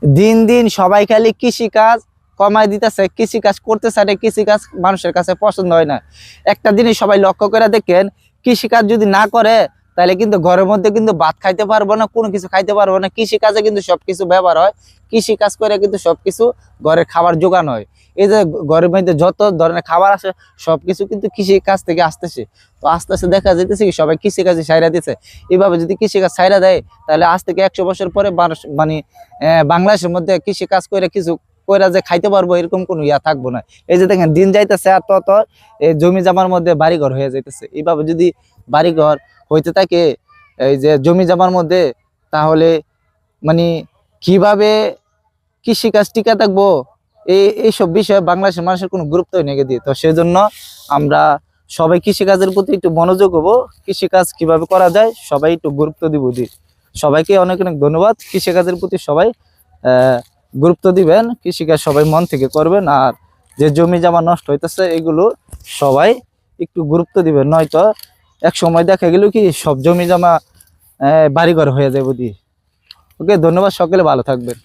দিন দিন সবাই খালি কৃষিকাজ কমাই দিতেছে, কৃষিকাজ করতেছে না, কৃষিকাজ মানুষের কাছে পছন্দ হয় না। একটা জিনিস সবাই লক্ষ্য করে দেখেন, কৃষিকাজ যদি না করে তাহলে কিন্তু ঘরের মধ্যে কিন্তু ভাত খাইতে পারবো না, কোনো কিছু খাইতে পারবো না। কৃষিকাজে কিন্তু সবকিছু ব্যবহার হয়, কৃষিকাজ করে কিন্তু সবকিছু ঘরের খাবার জোগান হয়। এই যে ঘরের মধ্যে যত ধরনের খাবার আসে সবকিছু কিন্তু কৃষিকাজ থেকে আসতেছে। তো আস্তে আস্তে দেখা যাইতেছে কি সবাই কৃষিকাজে ছাইরা দিচ্ছে। এইভাবে যদি কৃষিকাজ ছাইরা দেয় তাহলে আজ থেকে 100 বছর পরে মানুষ মানে বাংলাদেশের মধ্যে কৃষিকাজ করে কিছু কইরা যে খাইতে পারবো এরকম কোনো ইয়া থাকবো না। এই যে দেখেন দিন যাইতেছে আর তত এই জমি জামার মধ্যে বাড়িঘর হয়ে যাইতেছে। এইভাবে যদি বাড়িঘর হইতে থাকে এই যে জমি জামার মধ্যে, তাহলে মানে কিভাবে কৃষিকাজ টিকা থাকবো, এইসব বিষয়ে বাংলাদেশের মানুষের কোনো গুরুত্ব নেই দিয়ে। তো সেই জন্য আমরা সবাই কৃষিকাজের প্রতি একটু মনোযোগ হবো, কৃষিকাজ কিভাবে করা যায় সবাই একটু গুরুত্ব দিব। সবাইকে অনেক অনেক ধন্যবাদ। কৃষিকাজের প্রতি সবাই গুরুত্ব দিবেন, কৃষিকাজ সবাই মন থেকে করবেন। আর যে জমি জমা নষ্ট হইতেছে এগুলো সবাই একটু গুরুত্ব দিবেন, নয়তো এক সময় দেখা গেল কি সব জমি জমা বাড়িঘর হয়ে যাবে। ওকে, ধন্যবাদ, সকলে ভালো থাকবেন।